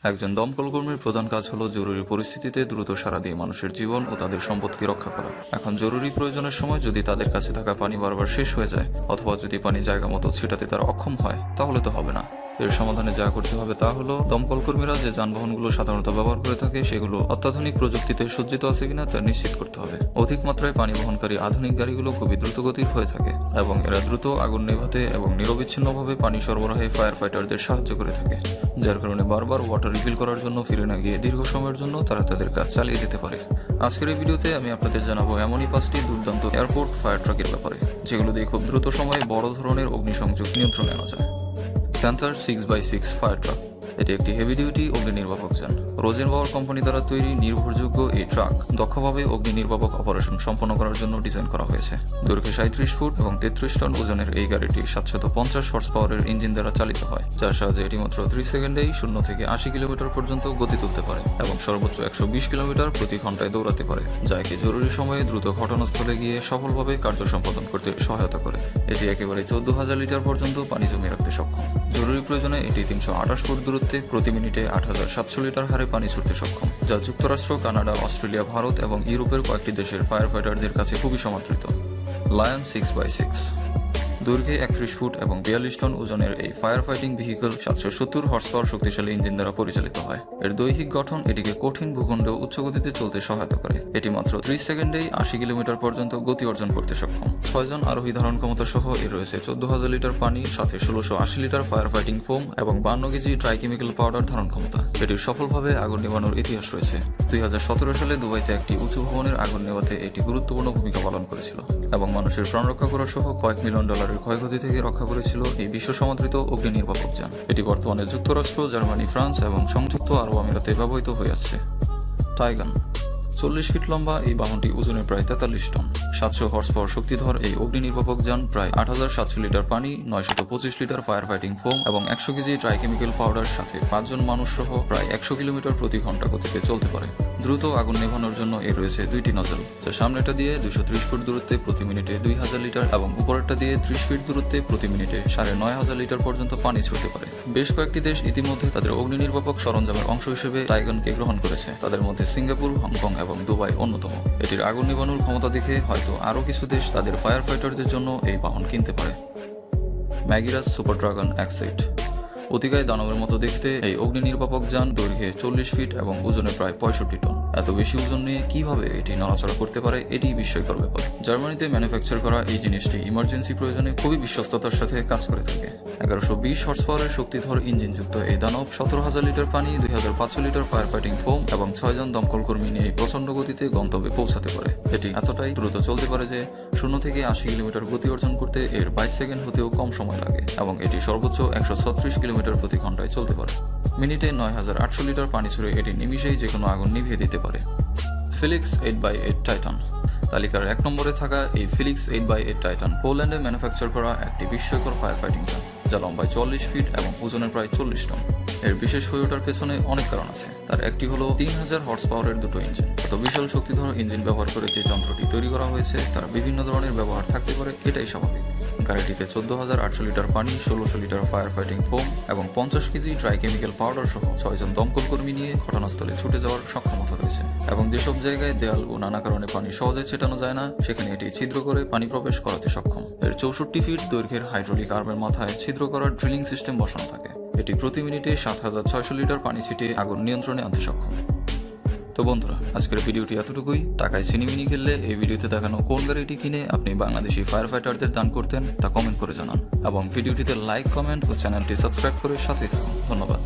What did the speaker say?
একজন দমকল কর্মীর প্রধান কাজ হলো জরুরি পরিস্থিতিতে দ্রুত সাড়া দিয়ে মানুষের জীবন ও তাদের সম্পদকে রক্ষা করা। এখন জরুরি প্রয়োজনের সময় যদি তাদের কাছে থাকা পানি বারবার শেষ হয়ে যায় অথবা যদি পানি জায়গা মতো ছিটাতে তারা অক্ষম হয় তাহলে তো হবে না। এর সমাধানে যা করতে হবে তা হলো দমকল কর্মীরা যে যানবাহনগুলো সাধারণত ব্যবহার করে থাকে সেগুলো অত্যাধুনিক প্রযুক্তিতে সজ্জিত আছে কিনা তা নিশ্চিত করতে হবে। অধিক মাত্রায় পানি বহনকারী আধুনিক গাড়িগুলো খুবই দ্রুতগতির হয়ে থাকে এবং এরা দ্রুত আগুন নেভাতে এবং নিরবিচ্ছিন্নভাবে পানি সরবরাহে ফায়ার ফাইটারদের সাহায্য করে থাকে, যার কারণে বারবার ওয়াটার রিফিল করার জন্য ফিরে না গিয়ে দীর্ঘ সময়ের জন্য তারা তাদের কাজ চালিয়ে যেতে পারে। আজকের এই ভিডিওতে আমি আপনাদের জানাবো এমনই 5টি দুর্দান্ত এয়ারপোর্ট ফায়ার ট্রাকের ব্যাপারে, যেগুলো দিয়ে খুব দ্রুত সময়ে বড় ধরনের অগ্নিসংযোগ নিয়ন্ত্রণে আনা যায়। প্যান্থার 6x6 ফায়ার ট্রাক এটি একটি হেভি ডিউটি অগ্নি নির্বাপক যান। রোজেনবাউয়ার কোম্পানি দ্বারা তৈরি নির্ভরযোগ্য এই ট্রাক দক্ষভাবে অগ্নি নির্বাপক অপারেশন সম্পন্ন করার জন্য ডিজাইন করা হয়েছে। দৈর্ঘ্যে 37 ফুট এবং 33 টন ওজনের এই গাড়িটি 750 হর্স পাওয়ারের ইঞ্জিন দ্বারা চালিত হয়, যার সাহায্যে এটি মাত্র 3 সেকেন্ডেই 0 থেকে 80 কিলোমিটার পর্যন্ত গতি তুলতে পারে এবং সর্বোচ্চ 120 কিলোমিটার প্রতি ঘন্টায় দৌড়াতে পারে, যা একে জরুরি সময়ে দ্রুত ঘটনাস্থলে গিয়ে সফলভাবে কার্য সম্পাদন করতে সহায়তা করে। এটি একেবারে 14,000 লিটার পর্যন্ত পানি জমিয়ে রাখতে সক্ষম। জরুরি প্রয়োজনে এটি 328 ফুট দূরত্বে প্রতি মিনিটে 8,700 লিটার হারে পানি ছুটতে সক্ষম, যা যুক্তরাষ্ট্র, কানাডা, অস্ট্রেলিয়া, ভারত এবং ইউরোপের কয়েকটি দেশের ফায়ার ফাইটারদের কাছে খুবই সমাদৃত। লায়ন 6x6 দৈর্ঘ্যে 31 ফুট এবং 42 টন ওজনের এই fire fighting vehicle 770 horse power শক্তিশালী ইঞ্জিন দ্বারা পরিচালিত হয়। এর দৈহিক গঠন এটিকে কঠিন ভূখণ্ডে উচ্চ গতিতে চলতে সহায়তা করে। এটি মাত্র 30 সেকেন্ডেই 80 কিলোমিটার পর্যন্ত গতি অর্জন করতে সক্ষম। 6 জন আরোহী ধারণ ক্ষমতা সহ এর রয়েছে 14,000 লিটার পানি, সাথে 1680 লিটার ফায়ার ফাইটিং ফোম এবং 52 কেজি ড্রাই কেমিক্যাল পাউডার ধারণ ক্ষমতা। এটির সফলভাবে আগুন নেভানোর ইতিহাস রয়েছে। 2017 সালে দুবাইতে একটি উঁচু ভবনের আগুন নেভাতে এটি গুরুত্বপূর্ণ ভূমিকা পালন করেছিল এবং মানুষের প্রাণ রক্ষা করা সহ কয়েক মিলিয়ন ডলারের ক্ষয়ক্ষতি থেকে রক্ষা করেছিল এই বিশ্ব সমাদৃত অগ্নি নির্বাপক যান। এটি বর্তমানে যুক্তরাষ্ট্র, জার্মানি, ফ্রান্স এবং সংযুক্ত আরব আমিরাতে ব্যবহৃত হয়ে আসছে। টাইগান 40 ফিট লম্বা এই বাহনটি ওজনে প্রায় 43 টন। 700 হর্স পাওয়ার শক্তিধর এই অগ্নি নির্বাপক যান প্রায় 8,700 লিটার পানি, 925 লিটার ফায়ার ফাইটিং ফোম এবং 100 কেজি ড্রাই কেমিক্যাল পাউডার সাথে 5 জন মানুষ সহ প্রায় 100 কিলোমিটার প্রতি ঘন্টা গতিতে চলতে পারে। দ্রুত আগুন নেভানোর জন্য এর রয়েছে 2টি নজল, যা সামনেটা দিয়ে 230 ফুট দূরত্বে প্রতি মিনিটে 2000 লিটার এবং উপরেরটা দিয়ে 30 ফিট দূরত্বে প্রতি মিনিটে 9,500 লিটার পর্যন্ত পানি ছুটতে পারে। বেশ কয়েকটি দেশ ইতিমধ্যে তাদের অগ্নি নির্বাপক সরঞ্জামের অংশ হিসেবে টাইগানকে গ্রহণ করেছে, তাদের মধ্যে সিঙ্গাপুর, হংকং এবং দুবাই অন্যতম। এটির আগুন নিভানোর ক্ষমতা দেখে হয়তো আরও কিছু দেশ তাদের ফায়ার ফাইটারদের জন্য এই বাহন কিনতে পারে। ম্যাগিরাস সুপার ড্রাগন X8 অতিকায় দানবের মতো দেখতে এই অগ্নি নির্বাপক যান দৈর্ঘ্যে 40 ফিট এবং ওজনে প্রায় 65 টন। এত বেশি ওজন নিয়ে কিভাবে এটি নড়াচড়া করতে পারে এটি বিস্ময়কর ব্যাপার। জার্মানিতে ম্যানুফ্যাকচার করা এই জিনিসটি ইমার্জেন্সি প্রয়োজনে খুবই বিশ্বস্ততার সাথে কাজ করে থাকে। 1120 হর্স পাওয়ারের শক্তিধর ইঞ্জিনযুক্ত এই দানব 17,000 লিটার পানি, 2,500 লিটার ফায়ার ফাইটিং ফোম এবং 6 জন দমকল কর্মী নিয়ে প্রচন্ড গতিতে গন্তব্যে পৌঁছাতে পারে। এটি এতটাই দ্রুত চলতে পারে যে 0 থেকে 80 কিলোমিটার গতি অর্জন করতে এর 22 সেকেন্ড হতেও কম সময় লাগে এবং এটি সর্বোচ্চ 136 কিলোমিটার প্রতি ঘন্টায় চলতে পারে। মিনিটে 9,800 লিটার পানি ছুড়ে এটি নিমিষেই যে কোনো আগুন নিভিয়ে দিতে পারে। ফিলিক্স 8x8 টাইটান তালিকার 1 নম্বরে থাকা এই ফিলিক্স 8x8 টাইটান পোল্যান্ডে ম্যানুফ্যাকচার করা একটি বিস্ময়কর ফায়ার ফাইটিং যান, যা লম্বায় 40 ফিট এবং ওজনে প্রায় 40 টন। এর বিশেষ হয়ে ওঠার পেছনে অনেক কারণ আছে। তার একটি হলো 3000 হর্স পাওয়ারের দুটো ইঞ্জিন। এত বিশাল শক্তিধর ইঞ্জিন ব্যবহার করে যে যন্ত্রটি তৈরি করা হয়েছে তার বিভিন্ন ধরনের ব্যবহার থাকতে পারে, এটাই স্বাভাবিক। গাড়িটিতে 14,800 লিটার পানি, 1600 লিটার ফায়ার ফাইটিং ফোম এবং 50 কেজি ড্রাই কেমিক্যাল পাউডার সহ 6 জন দমকল কর্মী নিয়ে ঘটনাস্থলে ছুটে যাওয়ার সক্ষমতা রয়েছে এবং যেসব জায়গায় দেয়াল ও নানা কারণে পানি সহজে ছেটানো যায় না সেখানে এটি ছিদ্র করে পানি প্রবেশ করাতে সক্ষম। এর 64 ফিট দৈর্ঘ্যের হাইড্রোলিক আর্মের মাথায় ছিদ্র করার ড্রিলিং সিস্টেম বসানো থাকে। এটি প্রতি মিনিটে 7,600 লিটার পানি ছিটিয়ে আগুন নিয়ন্ত্রণে আনতে সক্ষম। তো বন্ধুরা, আজকের ভিডিওটি এতটুকুই। টাকায় সিনেমিনি খেললে এই ভিডিওতে দেখানো কোন গাড়িটি কিনে আপনি বাংলাদেশি ফায়ার ফাইটারদের দান করতেন তা কমেন্ট করে জানান এবং ভিডিওটিতে লাইক, কমেন্ট ও চ্যানেলটি সাবস্ক্রাইব করে সাথে থাকুন। ধন্যবাদ।